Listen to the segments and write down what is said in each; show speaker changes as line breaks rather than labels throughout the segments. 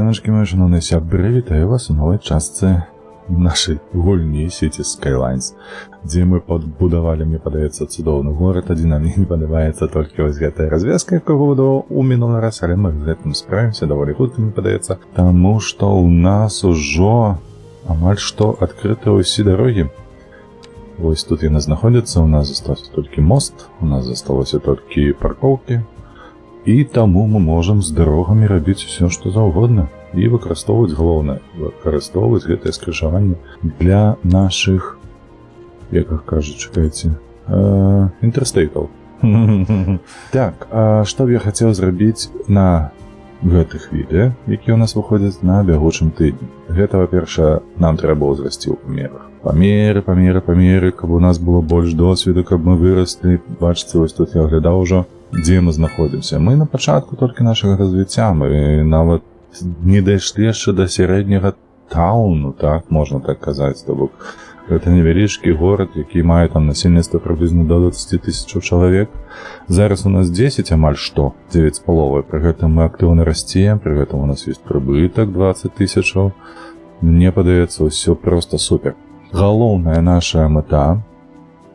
Сямачкі, мой шановны сябры, вітаю вас у новай частцы нашай гульні Cities Skylines, дзе мы падбудавалі, мне падаецца, цудоўны горад, адзін нам не падабаецца толькі вось гэтая развязка, якую будаваў у мінулы раз, але мы з гэтым справімся даволі хутка, мне падаецца, таму што ў нас ужо амаль што адкрыты ўсе дарогі. Вось тут яны знаходзяцца, у нас застаўся толькі мост, у нас засталося толькі паркоўкі, і таму мы можам з дарогамі рабіць усё, што заўгодна, і выкарыстоўваць, галоўнае, выкарыстоўваць гэтае скрыжаванне для нашых, як іх кажуць, чакайце, інтэрстейтаў. Так, што б я хацеў зрабіць на гэтых відэа, якія ў нас выходзяць на бягучым тыдні. Гэта, па-першае, нам трэба ўзрасці ў памерах. Памеры, каб у нас было больш досведу, каб мы выраслі. Бачыце, вось тут я аглядаў ужо, дзе мы знаходзімся. Мы на пачатку толькі нашага развіцця, мы нават не дайшлі яшчэ да сярэдняга тауну, так, можна так казаць, то бок гэта невялічкі горад, які мае там насельніцтва прыблізна до 20 000 чалавек. Зараз у нас 10, амаль што, 9,5. Пры гэтым мы актыўна расцем, пры гэтым у нас ёсць прыбытак 20 000. Мне падаецца, ўсё проста супер. Галоўная наша мэта,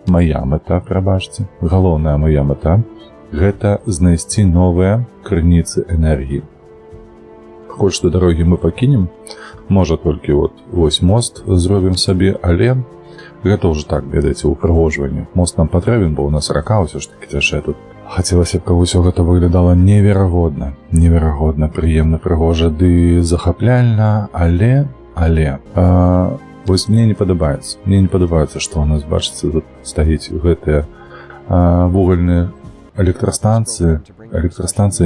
моя мэта, прабачце, галоўная моя мэта, гэта знайсці новыя крыніцы энергіі. Хоць што дарогі мы пакінем, можа толькі вось мост зробім сабе, але гэта ўжо так, ведаеце, упрыгожванне. Мост нам патрэбен, бо ў нас рака ўсё ж такі цячэ тут. Хацелася б, каб усё гэта выглядала неверагодна, прыемна, прыгожа ды захапляльна, але вось мне не падабаецца, што у нас, бачыце, тут стаіць гэтыя вугальныя электрастанцыі,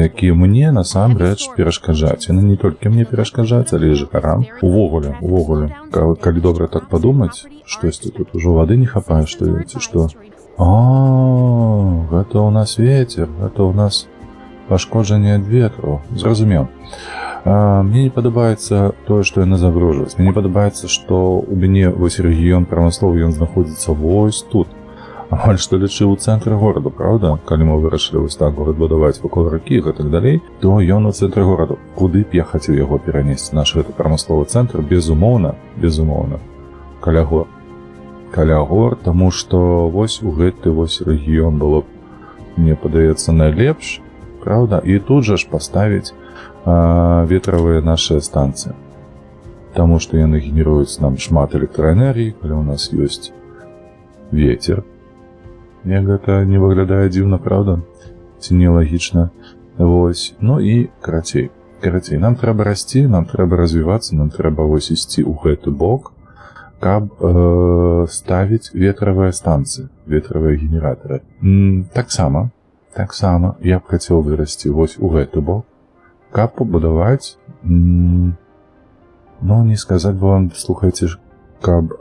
якія мне насамрэч перашкаджаюць. Яны не толькі мне перашкаджаюць, але і жыхарам. Увогуле, калі добра так падумаць, штосьці тут ужо вады не хапае, што ці што. Гэта ў нас вецер, гэта ў нас пашкоджанне ад ветру. Зразумеў. Мне не падабаецца тое, што яны загружаюць. Мне не падабаецца, што у мяне вось рэгіён прамысловы, ён знаходзіцца вось тут. Амаль што лічы ў цэнтры гораду, правда? Калі мы вырашылі вось так горад будаваць вакол ракі і гэтак далей, то ён у цэнтры гораду. Куды б я хацеў яго перанесці? Наш гэты прамысловы цэнтр, безумоўна, каля гор, таму што вось у гэты вось рэгіён было б, мне падаецца, найлепш, правда? І тут жа ж паставіць ветравыя нашыя станцыі. Таму што яны генеруюць нам шмат электраэнергіі, калі у нас ёсць вецер. Як гэта не выглядае дзіўна, правда? Ці нелагічна. Вось. Ну і карацей. Нам трэба расці, нам трэба развівацца, нам трэба вось ісці ў гэты бок, каб ставіць ветравыя станцыі, ветравыя генератары. Таксама я б хацеў вырасці вось у гэты бок, каб пабудаваць, не сказаць вам, слухайце, каб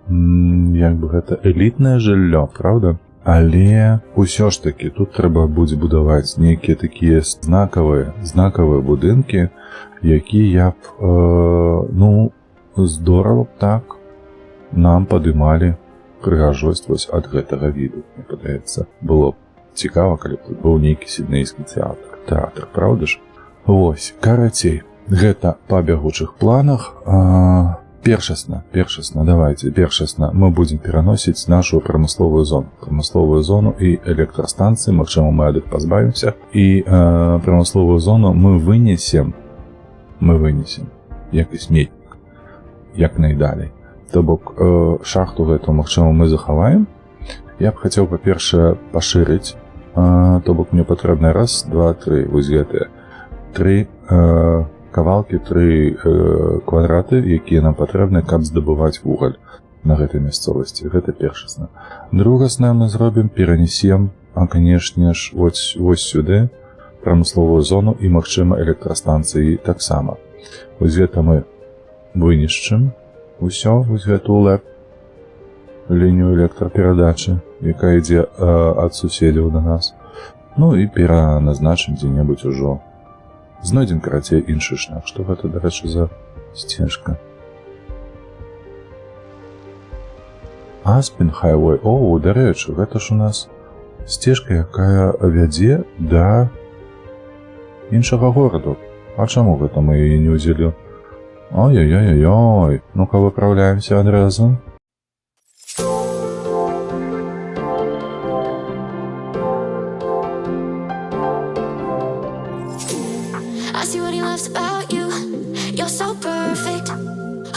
як бы гэта элітнае жыллё, правда? Але ўсё ж такі тут трэба будзе будаваць нейкія такія знакавыя будынкі, якія б, здорава б так нам падымалі прыгажосць вось ад гэтага віду. Мне падаецца, было б цікава, калі б тут быў нейкі сіднейскі тэатр, правда ж? Вось, карацей, гэта па бягучых планах. Першасна мы будзем пераносіць нашу прамысловую зону і электрастанцыі, магчыма, мы ад іх пазбавімся, і прамысловую зону мы вынесем як і сметнік, як найдалей. То бок шахту гэту, магчыма, мы захаваем. Я б хацеў, па-першае, пашырыць, то бок мне патрэбна 1, 2, 3, вось гэтыя 3 кавалкі, 3 квадраты, якія нам патрэбны, каб здабываць вугаль на гэтай мясцовасці. Гэта першасна. Другасна мы зробім, перанесем, канешне ж, вось сюды прамысловую зону і, магчыма, электрастанцыі таксама. Вось гэта мы вынішчым усё, вось гэту ЛЭП, лінію электраперадачы, якая ідзе ад суседзяў да нас. Ну і пераназначым дзе-небудзь ужо. Знойдзем, карацей, іншы шлях. Што гэта, дарэчы, за сцежка? Aspen Highway. Дарэчы, гэта ж у нас сцежка, якая вядзе да іншага гораду. А чаму гэта мы яе не ўдзелі? Ой-ой-ой-ой, ну-ка выпраўляемся адразу.
I see what he loves about you. You're so perfect.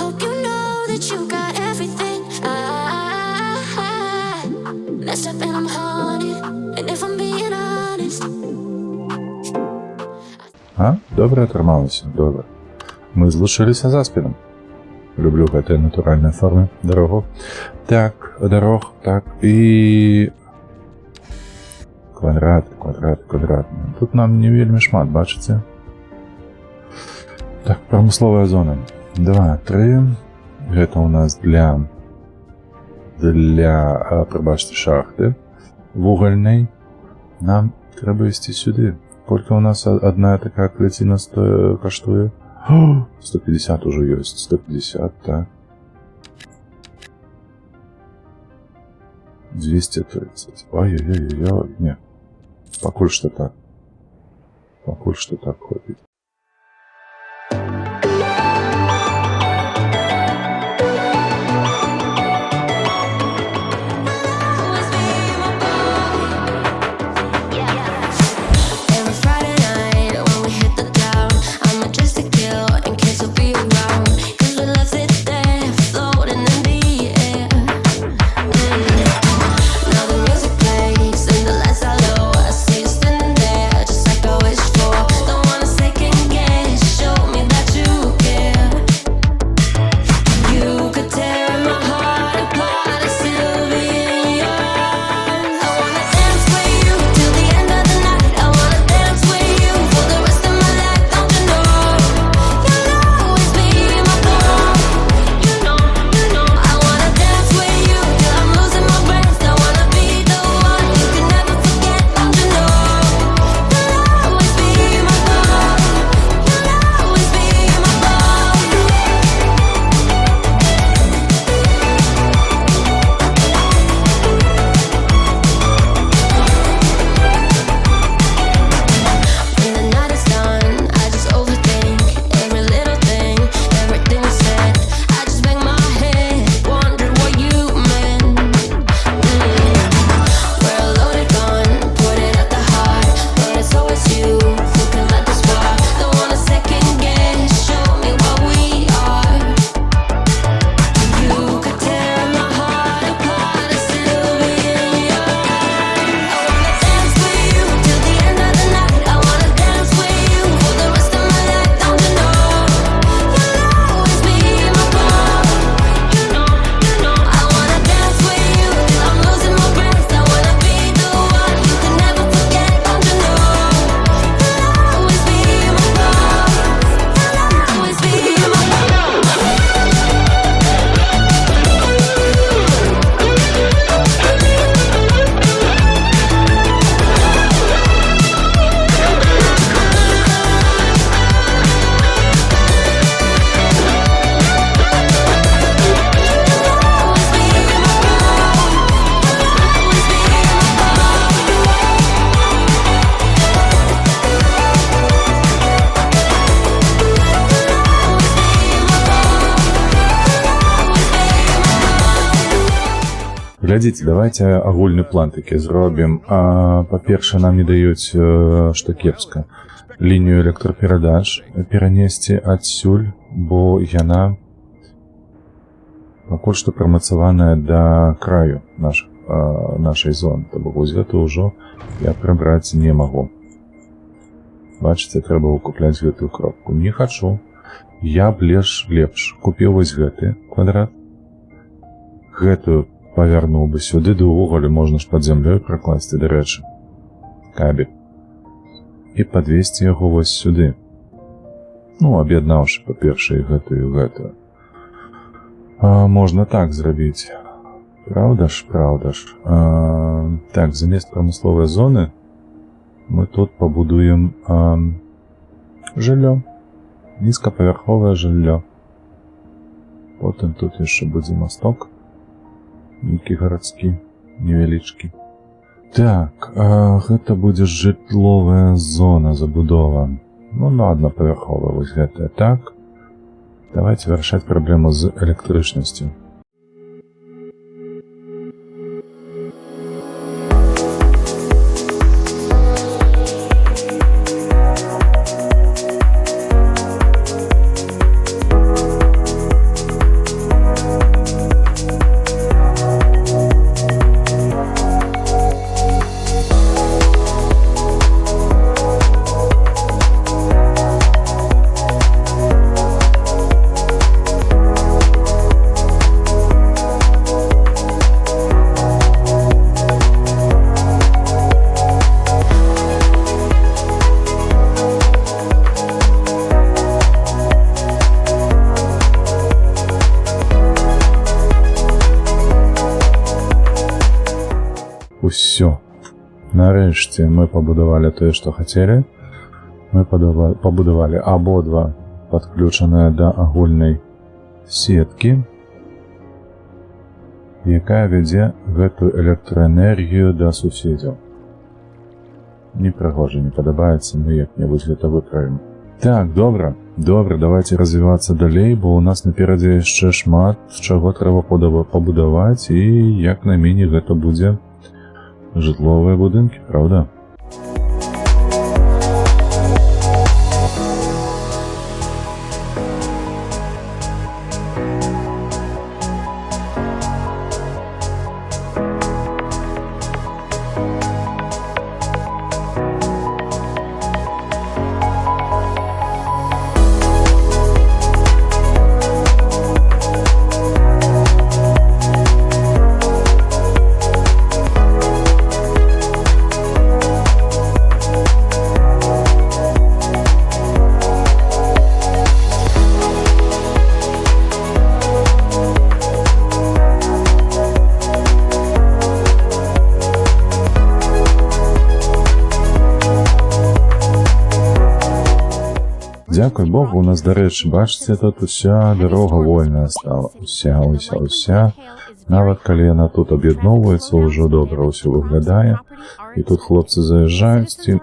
Hope you know that you got everything. I messed up and I'm haunted. And if I'm being honest.
А? Добре атрымалася, добра. Мы злучыліся заспедам. Люблю гэтыя натуральныя формы дарогаў. Так, дарог, так, і... Квадрат. Тут нам не вельмі шмат, бачыце? Так, прамысловая зона. 2, 3. Гэта у нас для прыбачце, шахты вугальнай. Нам трэба ісці сюды. Колькі у нас одна такая кляціна каштуе? 150 уже ёсць. 150, так. 230. Ой-ой-ой-ой. Не. Пакуль што так. Пакуль што так хопіць. Глядзіце, давайте агульны план такі зробім. Па-першае, нам не даюць, што кепска, лінію электраперадач перанесці адсюль, бо яна пакуль што прымацаваная да краю нашай зоны. То бок вось гэта ўжо я прыбраць не магу. Бачыце, трэба выкупляць гэтую кропку. Не хачу. Я б лепш купіў вось гэты квадрат. Гэтую павярнуў бы сюды, да ўвогуле можна ж пад зямлёй пракласці, дарэчы, кабель. І падвесці яго вось сюды. Ну, аб'яднаўшы, па-першае, гэтую і гэтую. Можна так зрабіць. Праўда ж? Так, замест прамысловай зоны мы тут пабудуем жыллё. Нізкапавярховае жыллё. Потым тут яшчэ будзе масток. Нейкі гарадскі, невялічкі. Так, гэта будзе жытловая зона, забудова. Ну, на аднапавярховае вось гэтае так. Давайте вырашаць праблему з электрычнасцю. Усё. Нарэшце мы пабудавалі тое, што хацелі. Мы пабудавалі абодва падключаныя да агульнай сеткі, якая вядзе гэтую электраэнергію да суседзяў. Непрыгожа, не падабаецца, мы як-небудзь гэта выправім. Так, добра, давайте развівацца далей, бо ў нас наперадзе яшчэ шмат чаго трэба пабудаваць, і як на міні гэта будзе жытловыя будынкі, правда? Дзякуй Богу, у нас, дарэчы, бачыце, тут уся дарога вольная стала. Уся. Нават калі яна тут аб'ядноўваецца, ўжо добра ўсё выглядае. І тут хлопцы заязджаюць, ці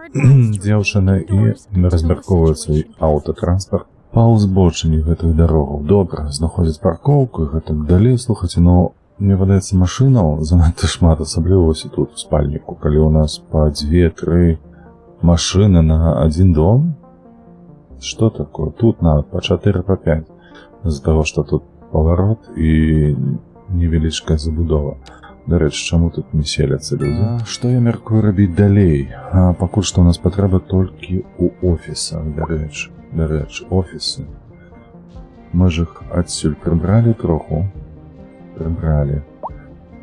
дзяўчыны, і размяркоўваецца аўтатранспарт па ўзбочыне гэтых дарогаў. Добра, знаходзяць паркоўку і гэтак далей. Слухайце, но мне падаецца, машынаў занадта шмат, асабліва вось тут у спальніку, калі у нас па 2-3 машыны на адзін дом. Что такое? Тут нават по 4, по 5. З-за таго, што тут паварот і невялічкая забудова. Дарэчы, чаму тут не селяцца людзі? Што я мяркую рабіць далей? Пакуль што у нас патрэба толькі ў офісах, дарэчы, офісы. Мы ж іх адсюль прыбралі троху. Прыбралі.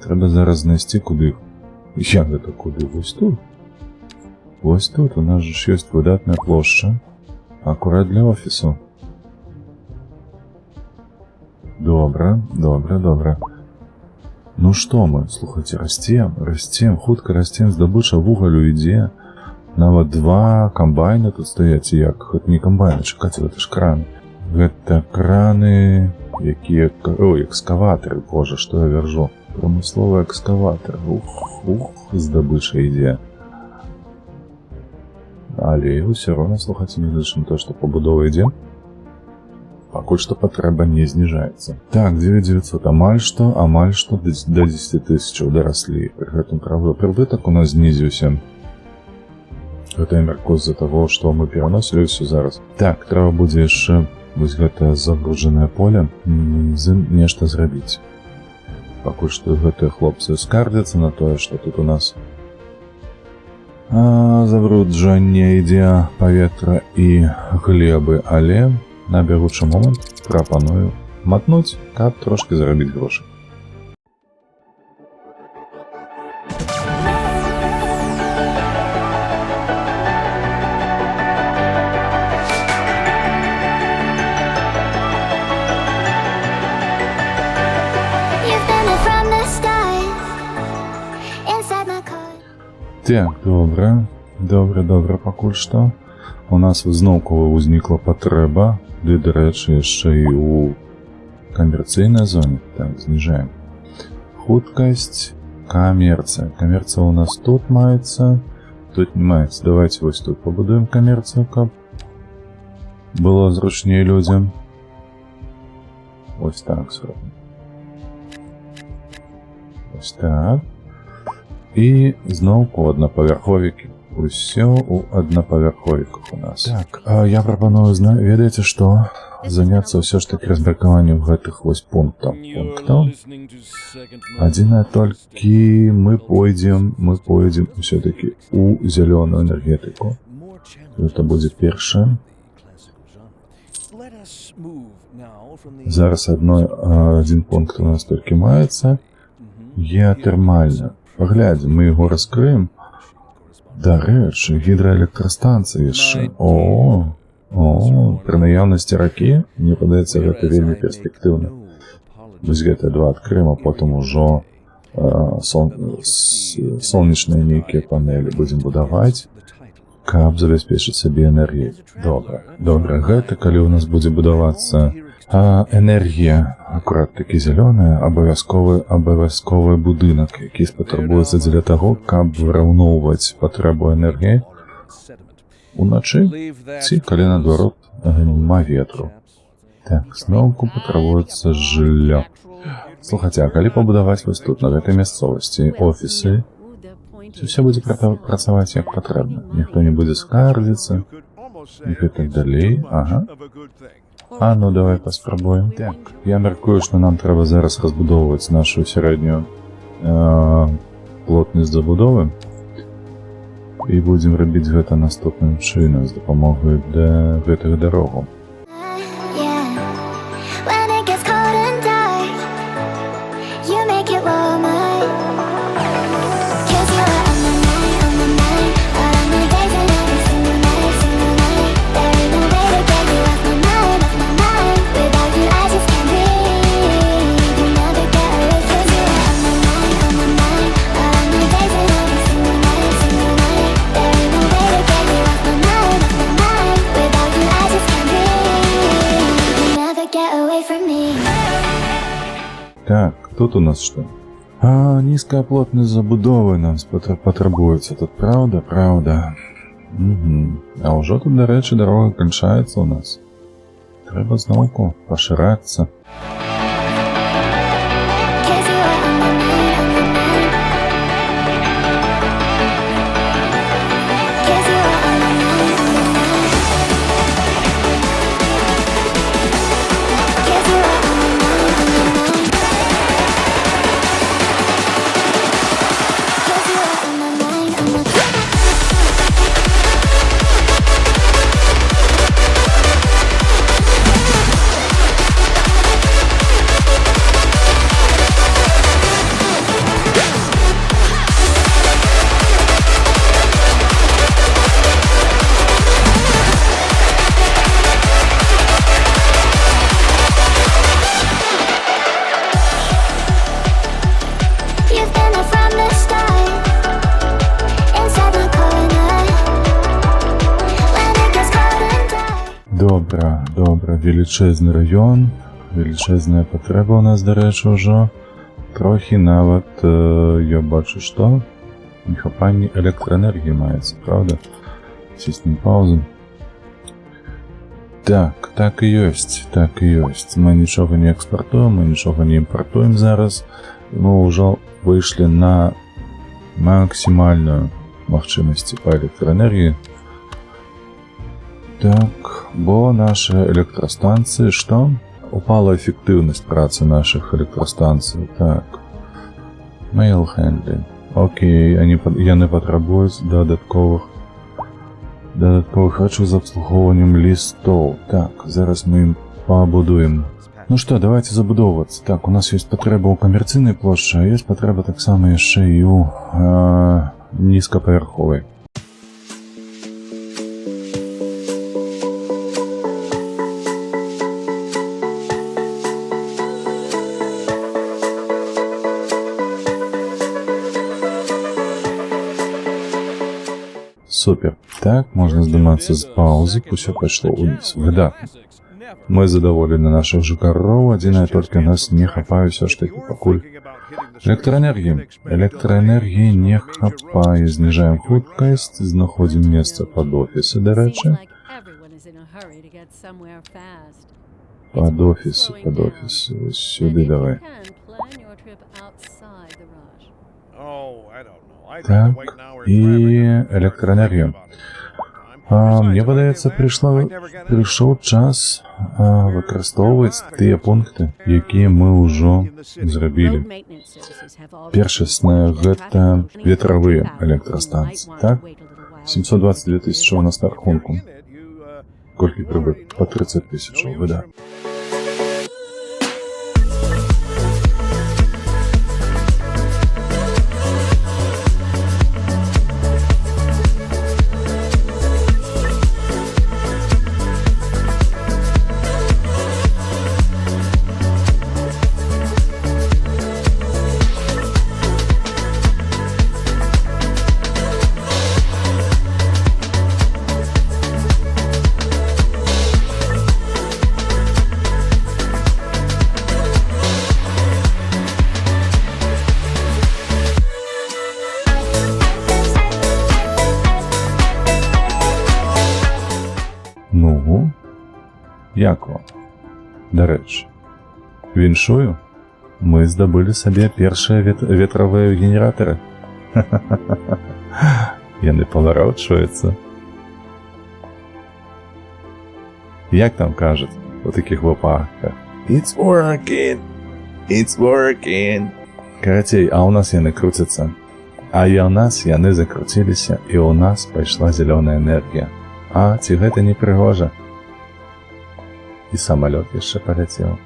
Трэба зараз знайсці куды. Як гэта куды? Вось тут. Вось тут у нас ж ёсць выдатная плошча. Акурат для офісу. Добра. Ну што мы, слухайце, расцем, хутка расцем, здабыча вугалю ідзе. Нават 2 камбайны тут стаяць, як, гэта не камбайны, чакайце, гэта ж краны. Гэта краны, якія, экскаватары, божа, што я вяржу. Прамысловы экскаватар, здабыча ідзе. Але ўсё роўна, слухайце, нягледзячы на тое, што пабудова ідзе, пакуль што патрэба не зніжаецца. Так, 9900, амаль што да 10 000 дараслі. Пры гэтым, правда, прыбытак у нас знізіўся. Гэта я мяркую з-за таго, што мы пераносілі ўсё зараз. Так, трэба будзе яшчэ вось гэтае загружанае поле з ім нешта зрабіць. Пакуль што гэтыя хлопцы скардзяцца на тое, што тут у нас забруджанне ідзе паветра і глебы, але на бягучы момант прапаную матнуць, каб трошки зарабіць грошы. Так, добра, пакуль што. У нас зноўку ўзнікла патрэба, ды, дарэчы, яшчэ і ў камерцыйнай зоне. Так, зніжаем. Хуткасць, камерцыя. Камерцыя у нас тут маецца, тут не маецца. Давайте вось тут пабудуем камерцыю, каб было зручней людям. Ось так зробимо. Ось так. І знову однопавярховіки. Усё у однопавярховіках у нас. Так, я прапаную, ведаеце што? Заняцца ўсё ж таки разбракаваннем гэтых вось пунктаў. Адзінае толькі мы пойдзем усё-таки у зялёную энергетыку. Гэта будзе першае. Зараз адзін пункт у нас толькі маецца. Геатэрмальна. Паглядзім, мы яго раскрыем. Дарэчы, гідраэлектрастанцыя яшчэ. Пры наяўнасці ракі, мне падаецца, гэта вельмі перспектыўна. Вось гэтыя два адкрыем, а потым ужо сонечныя нейкія панелі будзем будаваць, каб забяспечыць сабе энергіяй. Добра, гэта калі ў нас будзе будавацца энергія, акурат такі зялёная, абавязковы будынак, які спатрабуецца дзеля таго, каб выраўноўваць патрэбу энергіі уначы, ці калі наадварот няма ветру. Так, зноўку патрабуецца жыллё. Слухайце, а калі пабудаваць вось тут, на гэтай мясцовасці, офісы, ўсё будзе працаваць як патрэбна. Ніхто не будзе скардзіцца, і гэтак далей. Ага. Ну давай паспрабуем. Так, я мяркую, што нам трэба зараз разбудоўваць нашу сярэднюю плотнасць забудовы. І будзем рабіць гэта наступным чынам з дапамогай да гэтых дарогаў. Так, тут у нас што? Нізкая плотнасць забудовы нам патрабуецца тут, праўда? А ўжо тут, дарэчы, дарога канчаецца ў нас. Трэба зноўку пашырацца. Добра, велічэзны раён, велічэзная патрэба ў нас, дарэчы, ўжо. Трохі нават, я бачу, што нехапанне электраэнергіі маецца, правда? Ціснем паузу. Так і ёсць. Мы нічога не экспартуем, мы нічога не імпартуем зараз. Мы ўжо выйшлі на максімальную магчымасці па электраэнергіі. Так, бо наша электрастанцыі, што? Упала эфектыўнасць працы нашых электрастанцый. Так. Mail handling. Окей, яны патрабуюць дадатковых ачок з абслугоўваннем лістоў. Так, зараз мы ім пабудуем. Ну што, давайте забудоўвацца. Так, у нас ёсць патрэба ў камерцыйнай плошчы, а ёсць патрэба таксама яшчэ і ў нізкапавярховай. Супер. Так, можна здымацца з паузы, усё пайшло ўніз. Выдатна. Мы задаволены нашых жыхароў, адзінае толькі нас не хапае ўсё ж такі пакуль. Электраэнергіі не хапае, зніжаем хуткасць, знаходзім месца пад офісы, дарэчы.
hurry to get somewhere fast.
Під офісу, ось сюди
And if
давай.
you can, plan your trip outside the rush.
Oh, I don't know. I'd
Так,
rather wait an hour
і
in traffic.
електроенергію. Мені подається, прийшов час використовувати ті пункти, які ми вже зробили.
Road maintenance services have already
Першісне
reported that
гэта
traffic flow
ветровые
inbound. You
электростанции,
might want
так?
to wait a little while.
722 тисячі у нас на рахунку.
In it, you,
Колькі прибыт? По 30 тисяч,
no use
вида.
for-
Ну, як вам? До речі, віншую, ми здобули собі перші ветрові генератори. Яны поворачиваются. Як там кажуть у таких випадках? It's working! It's working! Коротей, а у нас яны крутяться. А і у нас яны закрутилися, і у нас пайшла зелена енергія. А, ці гэта не пригожа. І самоліт яшчэ паляцеў.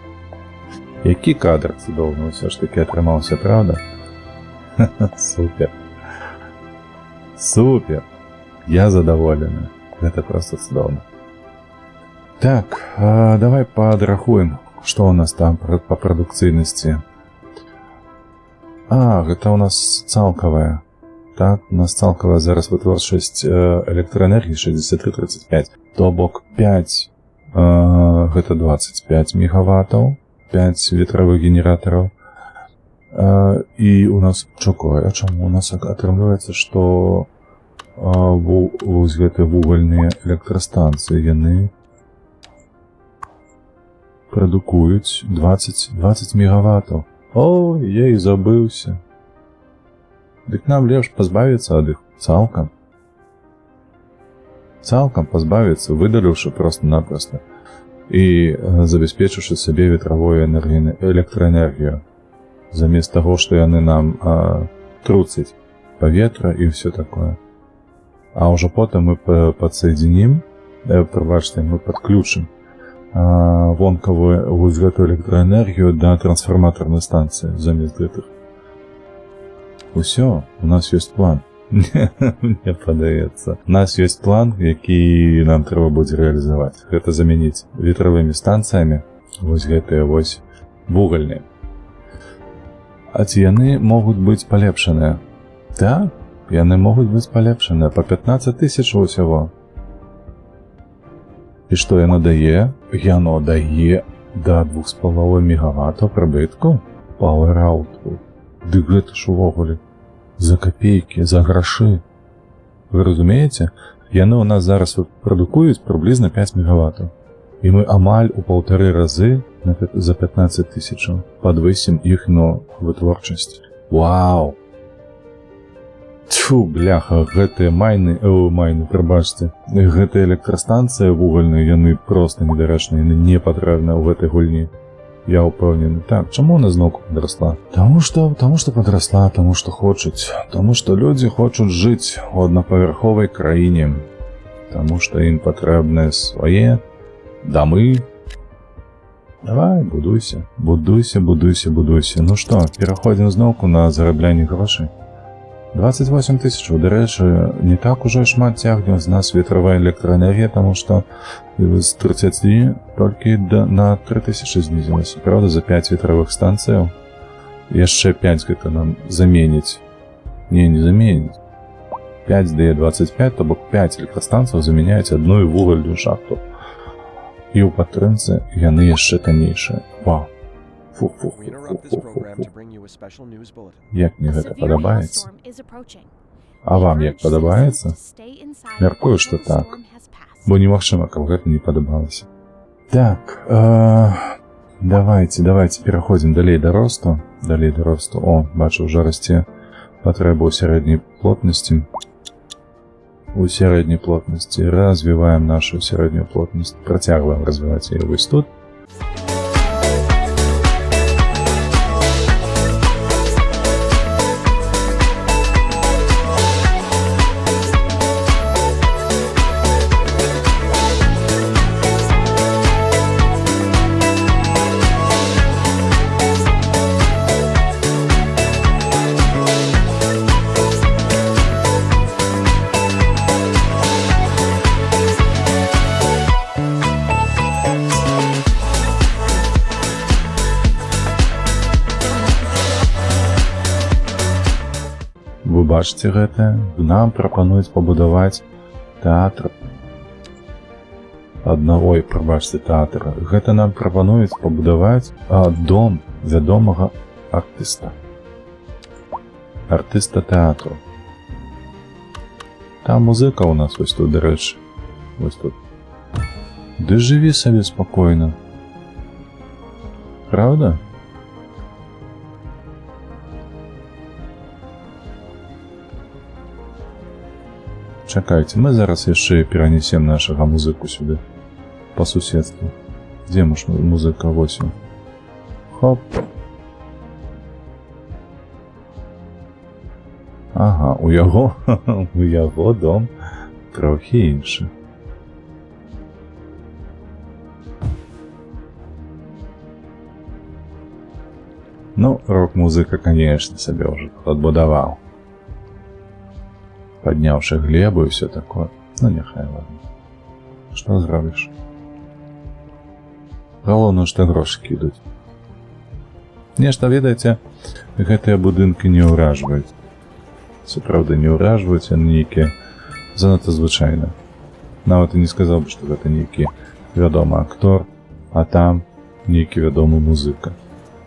Які кадр цудоўны ўсё ж таки атрымаўся, правда? Супер. Супер. Я задаволены. Гэта просто цудоўна. Так, давай падрахуем, што у нас там па прадукцыйнасці. Гэта у нас цалкавая. Так, у нас цалкавая зараз вытворчасць электраэнергіі 63,35. То бок 5, гэта 25 мегаваттаў, 5 ветровых генератараў. І у нас чакай, а чаму у нас атрымліваецца, што вось гэтыя вугальныя электрастанцыі, яны прадукуюць 20 мегаваттаў. Ой, я і забыўся. Дык нам лепш пазбавіцца ад іх цалкам. Цалкам пазбавіцца, выдаліўшы проста-напроста і забяспечыўшы сабе ветравую электраэнергію. Замест таго, што яны нам труцяць паветра і ўсё такое. А ўжо потым мы падсоединім, прабачце, мы падключым вонкавую вось гэтую электраэнергію да трансфарматарнай станцыі замест гэтых. Усё, у нас ёсць план. Мне падаецца. У нас ёсць план, які нам трэба будзе рэалізаваць. Гэта замяніць ветравымі станцыямі вось гэтыя вось вугальныя. А ці яны могуць быць палепшаныя? Так, яны могуць быць палепшаныя па 15 тысяч усяго. І што яно дае? Яно дае да 2,5 мегаваттаў прыбытку пауэр-аутпут. Дык гэта ж увогуле за копейкі, за грашы. Вы разумееце? Яны ў нас зараз прадукуюць прыблізна 5 мегаваттаў. І мы амаль у 1,5 разы за 15 тысячаў падвысім іхну вытворчасць. Вау! Тьфу, бляха, гэтыя майны, прабачце, гэтыя электрастанцыі вугальныя, яны проста недарэчныя, яны не патрэбныя ў гэтай гульні. Я ўпэўнены. Так, чаму она зноўку падрасла? Таму што падрасла, таму што хочуць. Таму што людзі хочуць жыць у аднапавярховай краіне. Таму што ім патрэбныя свае дамы. Давай, будуйся. Ну што, пераходзім зноўку на зарабленне грошай. 28 тысячаў, дарэчы, не так ужо шмат цягне з нас ветравая электраэнергія, таму што з 30 толькі на 3000 знізілася. Правда, за 5 ветравых станцыяў яшчэ 5 гэта нам заменіць. Не заменіць. 5 дае 25, то бок 5 электрастанцыяў заменяюць адну вугальную шахту. І ў падтрымцы яны яшчэ таннейшыя. Вау. Як мне гэта падабаецца. А вам як падабаецца? Мяркую, што так. Бо немагчыма, каб гэта не падабалася. Так, давайте пераходзім далей да росту. О, бачу, ўжо расце патрэба ў сярэдняй плотнасці. Развіваем нашу сярэднюю плотнасць, працягваем развіваць яе вось тут. Вы бачыце гэта? Нам прапануюць пабудаваць тэатр. Тэатр. Гэта нам прапануюць пабудаваць дом вядомага артыста. Артыста тэатру. Там музыка ў нас вось тут, дарэчы. Вось тут. Ды жыві сабе спакойна. Правда? Чакайце, мы зараз яшчэ перанесем нашага музыку сюды, па суседству. Дзе музыка? Вось ён. Хоп. Ага, у яго дом трохі іншы. Ну, рок-музыка, конечно, сабе ўжо адбудаваў. Падняўшы глебу і ўсё такое. Ну, няхай, ладно. Што зробіш? Галоўнае, што грошыкі ідуць. Нешта, ведаеце, гэтыя будынкі не ўражваюць. Сапраўды, не ўражваюць, яны нейкія занадта звычайна. Нават і не сказаў бы, што гэта нейкі вядомы актор, а там нейкі вядомы музыка.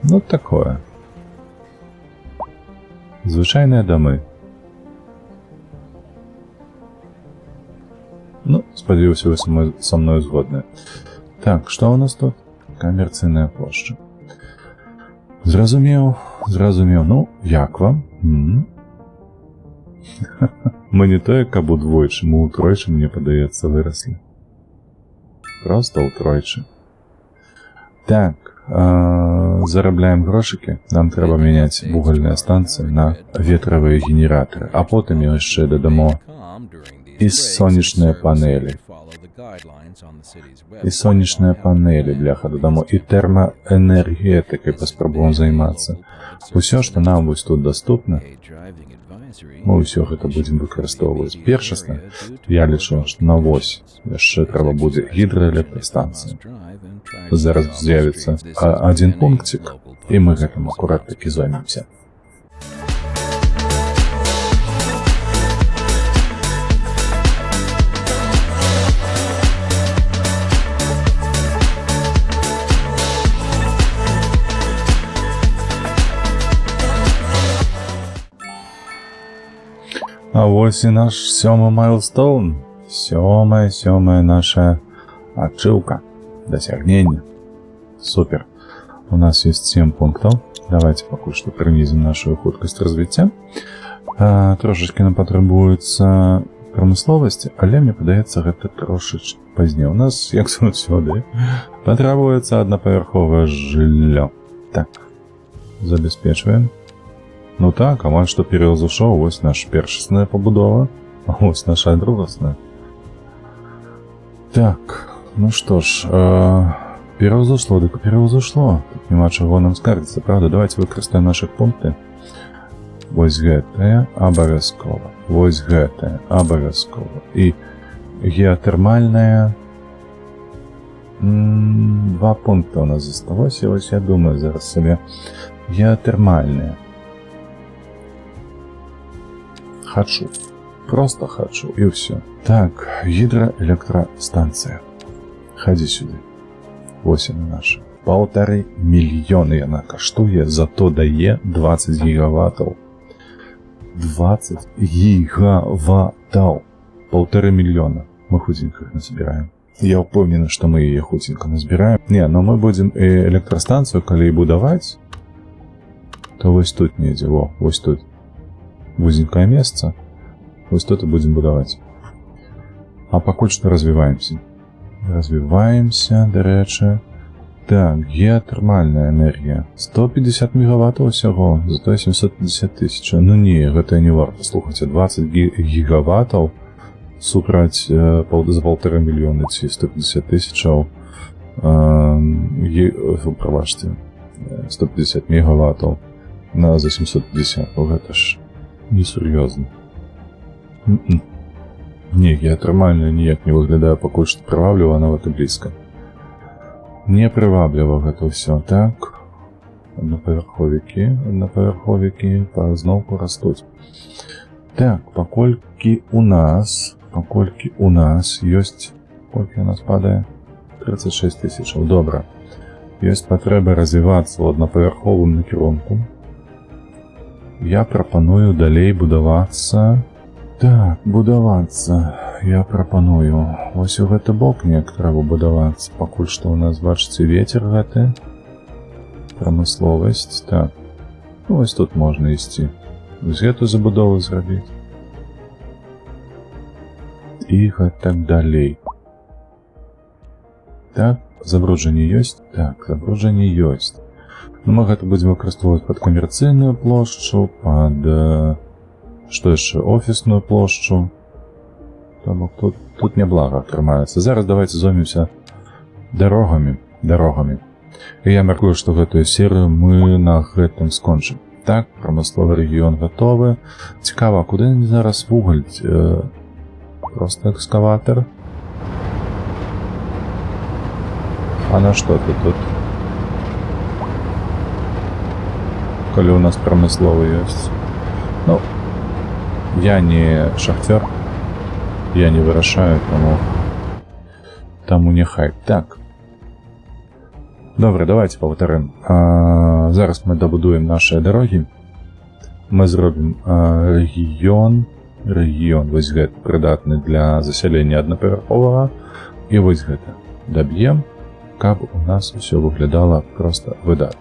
Ну, такое. Звычайныя дамы. Ну, спадзяюся, вы са мною згодныя. Так, што ў нас тут? Камерцыйная плошча. Зразумеў. Ну, як вам? Мы не тое, каб удвойчы, мы ўтройчы, мне падаецца, выраслі. Проста ўтройчы. Так, зарабляем грошыкі. Нам трэба мяняць вугальныя станцыі на ветравыя генератары, а потым яшчэ дадамо і сонечныя панелі. І сонечныя панелі, бляха, дадамо. І тэрмаэнергетыкай паспрабуем займацца. Усё, што нам вось тут даступна, мы ўсё гэта будзем выкарыстоўваць. Першасна, я лічу, што на вось яшчэ трэба будзе гідраэлектрастанцыя. Зараз з'явіцца адзін пункцік, і мы гэтым акурат такі займемся. А вось і наш 7-й майлстоун. Сёмая наша ачыўка. Дасягнення. Супер. У нас есть 7 пунктаў. Давайте пакуль што прынізім нашу хуткасць развіцця. Трошачкі нам патрабуецца прамысловасці, але мне падаецца гэта трошачкі пазней. У нас, як заўсёды, патрабуецца аднапавярховае жыллё. Так, забяспечваем. Ну так, амаль што пераўзышоў, вось наша першасная пабудова, а вось наша другасная. Так, ну што ж, пераўзышло, дык пераўзышло. Тут няма чаго нам скардзіцца, правда? Давайте выкарыстаем нашы пункты. Вось гэтае абавязкова. Вось гэтае абавязкова. І геатэрмальная. 2 пункта у нас засталося. Вось я думаю зараз сабе. Геатэрмальная. Хочу. Просто хочу. І ўсё. Так, гідраэлектрастанцыя. Хадзі сюды. Вось яна наша. 1,5 мільёны яна каштуе, зато дае 20 гігаватаў. 20 гігаватаў. 1,5 мільёна. Мы худенько их насобираем. Я упевнены, што мы яе хутенька назбіраем. Не, но мы будзем электрастанцыю, калі і будаваць, то вось тут недзе, вось тут. Вузенькае месца. Вось тут і будзем будаваць. А пакуль што развіваемся. Развіваемся, дарэчы. Так, геатэрмальная энергія. 150 мегаваттаў усяго, зато 750 тысяч. Ну не, гэта не варта. Слухайце, 20 гигаваттаў супраць за 1,5 мільёна ці 150 тысячаў. Прабачце, 150 мегаваттаў за 750. Гэта ж несур'ёзна. Не, геатэрмальная ніяк не выглядае пакуль што прывабліва, нават і блізка. Не прывабліва гэта ўсё. Так, аднапавярховікі пазноўку растуць. Так, паколькі у нас ёсць, колькі у нас падае? 36 тысячаў, добра. Ёсць патрэба развівацца ў аднапавярховым накірунку. Я прапаную далей будавацца. Так, будавацца. Я прапаную. Вось у гэты бок неяк трэба будавацца. Пакуль што ў нас, бачыце, вецер гэты. Прамысловасць. Так. Ну, вось тут можна ісці. Вось гэту забудову зрабіць. І гэтак далей. Так, забруджанне ёсць? Так, забруджанне ёсць. Ну, мы гэта будзем выкарыстоўваць пад камерцыйную плошчу, пад... Што яшчэ? Офісную плошчу. Таму тут няблага атрымаецца. Зараз давайте зоймемся дарогамі. І я мяркую, што гэтую серыю мы на гэтым скончым. Так, прамысловы рэгіён гатовы. Цікава, куды яны зараз вугаль? Просто экскаватор. А на што ты тут? Калі у нас прамысловы ёсць. Ну, я не шахтёр. Я не вырашаю, таму няхай. Так. Добре, давайте паўтарым. Зараз мы дабудуем нашыя дарогі. Мы зробім рэгіён, вось гэты прыдатны для засялення аднапавярховага. І вось гэта даб'ем, каб у нас усё выглядала проста выдатна.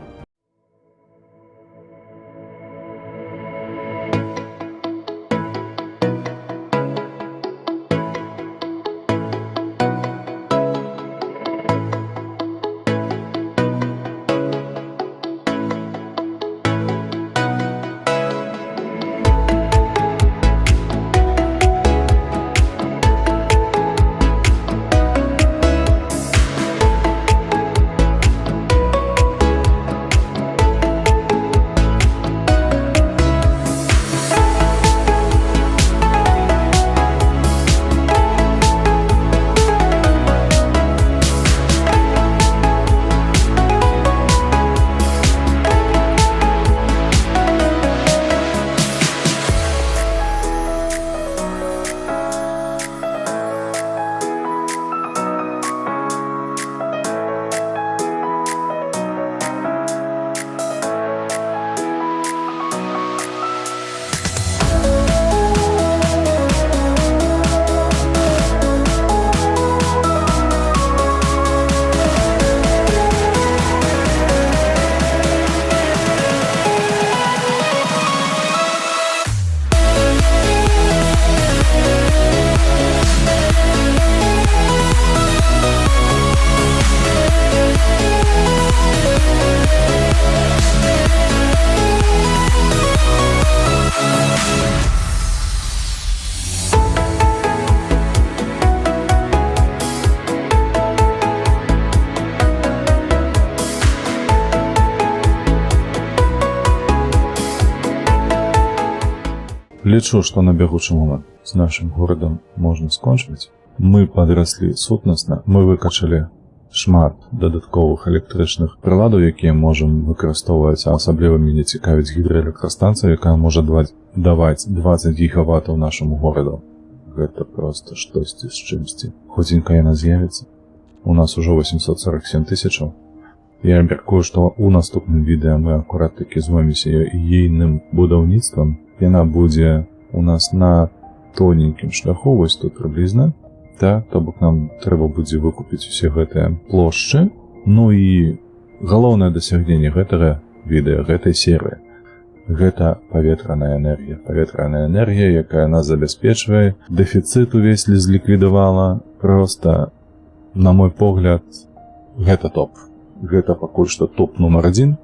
Лічу, што на бягучы момант з нашым горадам можна скончыць. Мы падраслі сутнасна, мы выкачалі шмат дадатковых электрычных прыладаў, якія можам выкарыстоўваць, а асабліва мяне цікавіць гідраэлектрастанцыя, якая можа даваць 20 гігаваттаў нашаму гораду. Гэта проста штосьці з чымсьці. Хутенька яна з'явіцца. У нас ужо 847 тысячаў. Я мяркую, што ў наступным відэа мы акурат такі зоймемся ейным будаўніцтвам. Яна будзе у нас на тоненькім шляху, вось тут прыблізна. Так, то бок нам трэба будзе выкупіць усе гэтыя плошчы. Ну і галоўнае дасягненне гэтага відэа, гэтай серыі. Гэта паветраная энергія. Паветраная энергія, якая нас забяспечвае. Дэфіцыт увесь зліквідавала. Проста, на мой погляд, гэта топ. Гэта пакуль што топ нумар 1,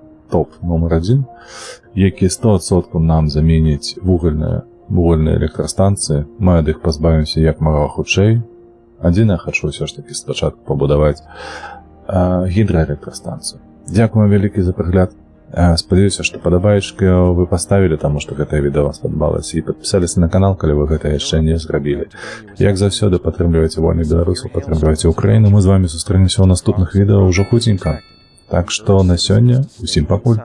які 100% нам заменіць вугальныя электрастанцыі. Мы ад іх пазбавімся як мага хутчэй. Адзінае хачу ўсё ж такі спачатку пабудаваць гідраэлектрастанцыю. Дзякую вялікі за прагляд. Спадзяюся, што падабаечкі вы паставілі, таму што гэтае відэо вам спадабалася, і падпісаліся на канал, калі вы гэта яшчэ не зрабілі. Як заўсёды, падтрымлівайце вольных беларусаў, падтрымлівайце Украіну. Мы з вамі сустрэнемся ў наступных відэо ўжо хуценька. Так што на сёння усім пакуль.